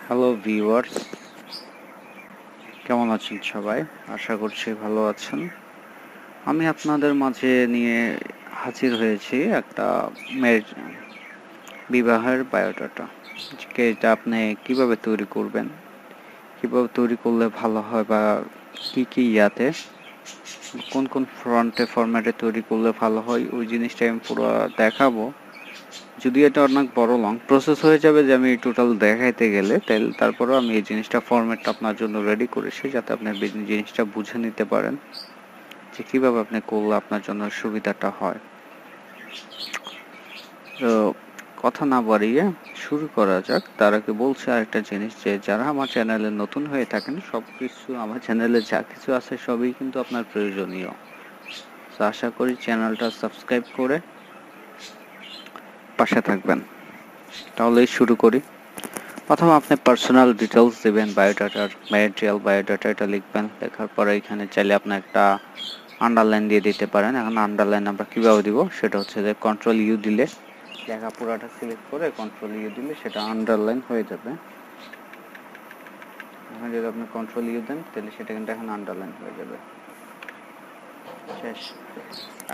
Hello viewers, কেমন আছেন সবাই? আশা করছি ভালো আছেন। আমি আপনাদের মাঝে নিয়ে হাজির হয়েছি একটা বিবাহের বায়োডাটা। এটা আপনি কিভাবে তৈরি করবেন, কিভাবে তৈরি করলে ভালো হয়, বা কি ইয়াতে কোন কোন ফরম্যাটে তৈরি করলে ভালো হয়, ওই জিনিসটা আমি পুরো দেখাবো। যদি এটা অনেক বড় লং প্রসেস হয়ে যাবে যে আমি টোটাল দেখাইতে গেলে, তারপরেও আমি এই জিনিসটা ফরম্যাটটা আপনার জন্য রেডি করেছি, যাতে আপনি জিনিসটা বুঝে নিতে পারেন যে কীভাবে আপনি করলে আপনার জন্য সুবিধাটা হয়। তো কথা না বাড়িয়ে শুরু করা যাক। তার আগে বলছি আরেকটা জিনিস, যে যারা আমার চ্যানেলে নতুন হয়ে থাকেন, সব কিছু আমার চ্যানেলে যা কিছু আছে সবই কিন্তু আপনার প্রয়োজনীয়। তো আশা করি চ্যানেলটা সাবস্ক্রাইব করে পাশে থাকবেন। তাহলেই শুরু করি। প্রথমে আপনি পার্সোনাল ডিটেলস দেবেন, বায়োডাটার ম্যারিটাল বায়োডাটা এটা লিখবেন। লেখার পরে এখানে চাইলে আপনি একটা আন্ডারলাইন দিয়ে দিতে পারেন। এখন আন্ডারলাইন আমরা কীভাবে দিব, সেটা হচ্ছে যে কন্ট্রোল ইউ দিলে, লেখা পুরাটা সিলেক্ট করে কন্ট্রোল ইউ দিলে সেটা আন্ডারলাইন হয়ে যাবে। এখন যদি আপনি কন্ট্রোল ইউ দেন, তাহলে সেটা কিন্তু এখন আন্ডারলাইন হয়ে যাবে। শেষ।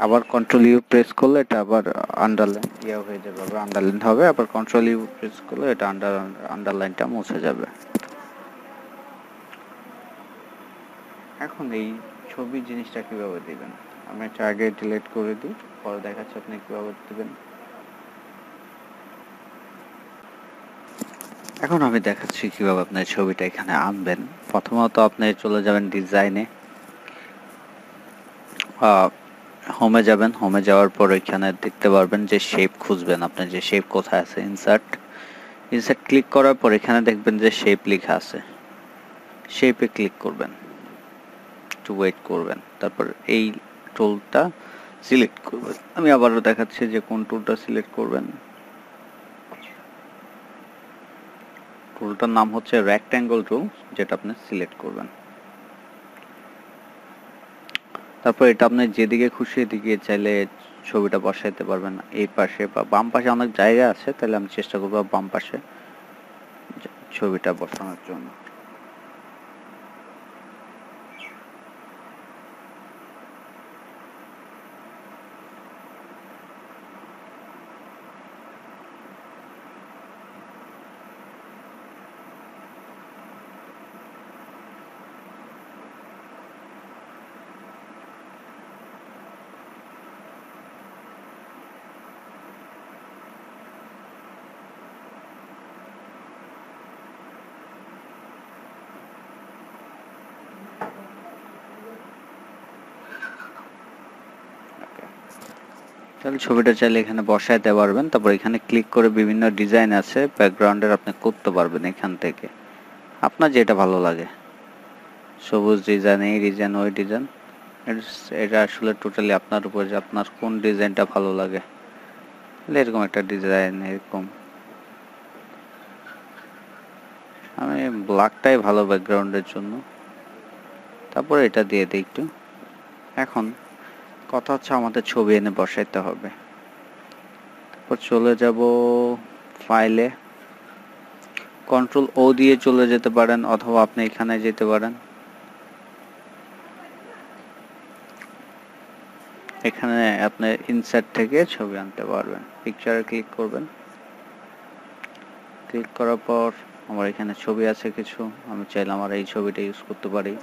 আবার কন্ট্রোল ইউ প্রেস করলে এটা আবার আন্ডারলাইন হয়ে যাবে, আবার আন্ডারলাইন হবে। আবার কন্ট্রোল ইউ প্রেস করলে এটা আন্ডারলাইনটা মুছে যাবে। এখন এই ছবি জিনিসটা কিভাবে দিবেন, আমি এটা আগে ডিলিট করে দিই, পরে দেখাচ্ছি আপনি কিভাবে দিবেন। এখন আমি দেখাচ্ছি কিভাবে আপনার ছবিটা এখানে আনবেন। প্রথমত আপনি চলে যাবেন ডিজাইনে, হোমে যাবেন। হোমে যাওয়ার পর এখানে দেখতে পারবেন যে শেপ খুঁজবেন, আপনার যে শেপ কোথায় আছে, ইনসার্ট ক্লিক করার পর এখানে দেখবেন যে শেপ লেখা আছে, শেপে ক্লিক করবেন, একটু ওয়েট করবেন, তারপর এই টুলটা সিলেক্ট করবেন। আমি আবারও দেখাচ্ছি যে কোন টুলটা সিলেক্ট করবেন। টুলটার নাম হচ্ছে রেক্ট্যাঙ্গল টুল, যেটা আপনি সিলেক্ট করবেন। তারপর এটা আপনি যেদিকে খুশি এদিকে চাইলে ছবিটা বসাইতে পারবেন, এই পাশে বা বাম পাশে অনেক জায়গা আছে, তাহলে আমি চেষ্টা করবো বাম পাশে ছবিটা বসানোর জন্য। তাহলে ছবিটা চাইলে এখানে বসাইতে পারবেন। তারপর এখানে ক্লিক করে বিভিন্ন ডিজাইন আছে ব্যাকগ্রাউন্ডের, আপনি করতে পারবেন এখান থেকে আপনার যেটা ভালো লাগে। সবুজ ডিজাইন, এই ডিজাইন, ওই ডিজাইন, এটা আসলে টোটালি আপনার উপর, যে আপনার কোন ডিজাইনটা ভালো লাগে। এরকম একটা ডিজাইন, এরকম আমি ব্ল্যাকটাই ভালো ব্যাকগ্রাউন্ডের জন্য। তারপরে এটা দিয়ে দিই একটু। এখন কথা হচ্ছে আমাদের ছবি এনে বসাইতে হবে। তারপর চলে যাব ফাইলে, কন্ট্রোল ও দিয়ে চলে যেতে পারেন, অথবা আপনি এখানে যেতে পারেন। এখানে আপনি ইনসার্ট থেকে ছবি আনতে পারবেন। পিকচারে ক্লিক করবেন। ক্লিক করার পর আমার এখানে ছবি আছে কিছু, আমি চাইলে আমার এই ছবিটা ইউজ করতে পারি।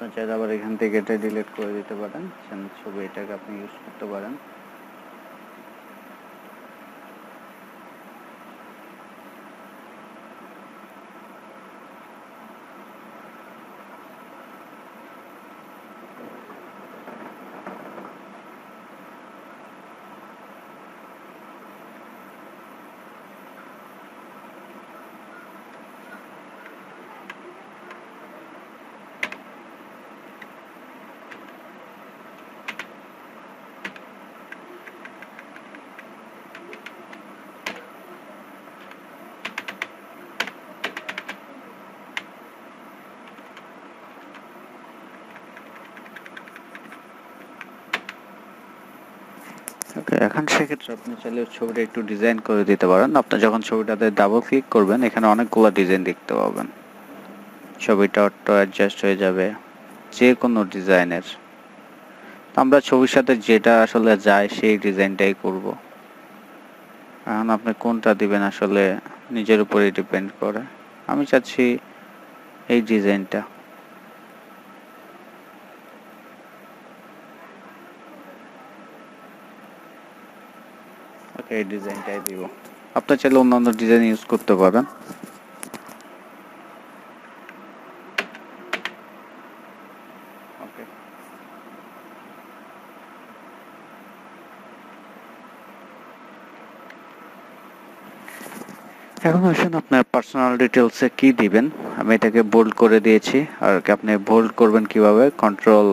আপনার চাইলে আবার এখান থেকে এটা ডিলিট করে দিতে পারেন, ছবি এটাকে আপনি ইউজ করতে পারেন। এখন সেক্ষেত্রে আপনি চাইলে ছবিটা একটু ডিজাইন করে দিতে পারেন। আপনি যখন ছবিটাতে ডাবল ক্লিক করবেন এখানে অনেকগুলো ডিজাইন দেখতে পাবেন, ছবিটা অটো অ্যাডজাস্ট হয়ে যাবে যে কোনো ডিজাইনের। আমরা ছবির সাথে যেটা আসলে যায় সেই ডিজাইনটাই করব। এখন আপনি কোনটা দিবেন আসলে নিজের উপরেই ডিপেন্ড করে। আমি চাচ্ছি এই ডিজাইনটা। ওকে, এই ডিজাইনটাই দিব। আপনি চাইলে অন্যান্য ডিজাইন ইউজ করতে পারেন। ওকে, এখন আসুন আপনার পার্সোনাল ডিটেলসে কি দিবেন। আমি এটাকে বোল্ড করে দিয়েছি, আর আপনি বোল্ড করবেন কিভাবে, কন্ট্রোল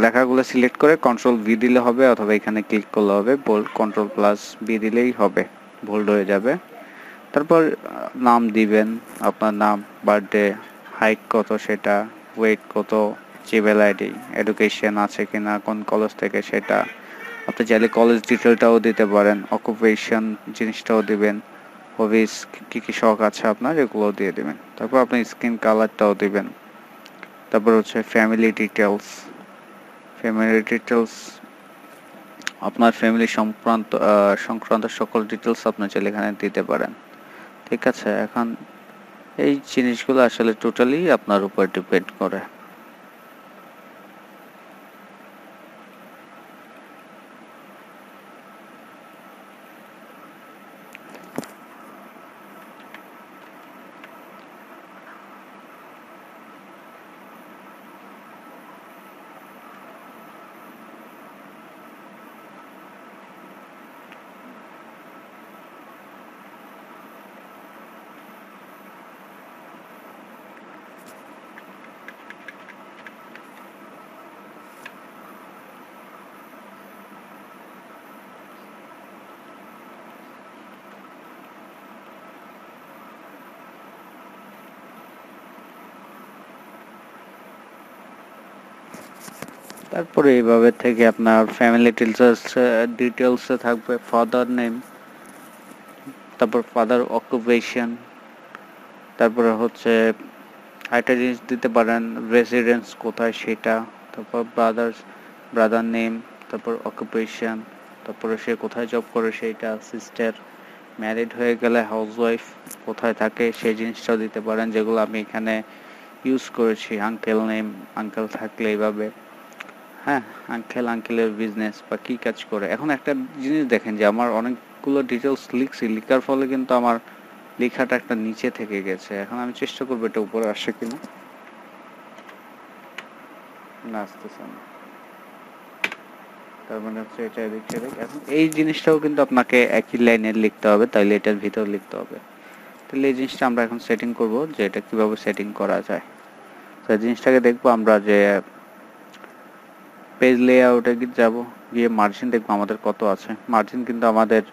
লেখাগুলো সিলেক্ট করে কন্ট্রোল ভি দিলে হবে, অথবা এখানে ক্লিক করলে হবে, বোল্ড কন্ট্রোল প্লাস বি দিলেই হবে, বোল্ড হয়ে যাবে। তারপর নাম দিবেন, আপনার নাম, বার্থডে, হাইট কত সেটা, ওয়েট কত, জিমেল আইডি, এডুকেশন আছে কিনা, কোন কলেজ থেকে সেটা। আপনি চাইলে কলেজ ডিটেলটাও দিতে পারেন, অকুপেশন জিনিসটাও দিবেন, হবিস কী কী শখ আছে আপনার এগুলোও দিয়ে দিবেন। তারপর আপনি স্কিন কালারটাও দিবেন। তারপর হচ্ছে ফ্যামিলি ডিটেলস। ফ্যামিলি ডিটেলস আপনার ফ্যামিলি সংক্রান্ত সকল ডিটেলস আপনি চাইলে এখানে দিতে পারেন। ঠিক আছে, এখন এই জিনিসগুলো আসলে টোটালি আপনার উপর ডিপেন্ড করে। তারপরে এইভাবে থেকে আপনার ফ্যামিলি ডিটেলসে থাকবে ফাদার নেম, তারপর ফাদার অকুপেশন, তারপরে হচ্ছে আরেকটা জিনিস দিতে পারেন রেসিডেন্স কোথায় সেটা, তারপর ব্রাদার নেম, তারপর অকুপেশন, তারপরে সে কোথায় জব করে সেইটা, সিস্টার, ম্যারিড হয়ে গেলে হাউসওয়াইফ, কোথায় থাকে সেই জিনিসটাও দিতে পারেন, যেগুলো আমি এখানে ইউজ করেছি। আঙ্কেল নেম, আঙ্কেল থাকলে এইভাবে, হ্যাঁ, আঙ্কেলের বিজনেস বা কী কাজ করে। এখন একটা জিনিস দেখেন যে আমার অনেকগুলো ডিটেলস লিখছি, লিখার ফলে কিন্তু আমার লেখাটা একটা নিচে থেকে গেছে। এখন আমি চেষ্টা করবো এটা উপরে আসে কিনা। না, আসতেছে না। তার মানে হচ্ছে এটা এদিক সেদিক। এখন এই জিনিসটাও কিন্তু আপনাকে একই লাইনে লিখতে হবে, তাইলে এটার ভিতর লিখতে হবে। তাহলে এই জিনিসটা আমরা এখন সেটিং করব যে এটা কিভাবে সেটিং করা যায়। তো এই জিনিসটাকে দেখবো আমরা যে পেজ লেআউটে যাব, গিয়ে মার্জিন দেখবো আমাদের কত আছে। মার্জিন কিন্তু আমাদের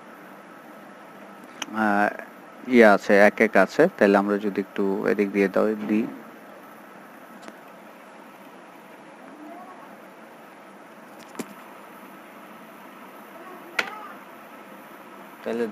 ইয়ে আছে, এক এক আছে। তাহলে আমরা যদি একটু এদিক দিয়ে দিই, তাহলে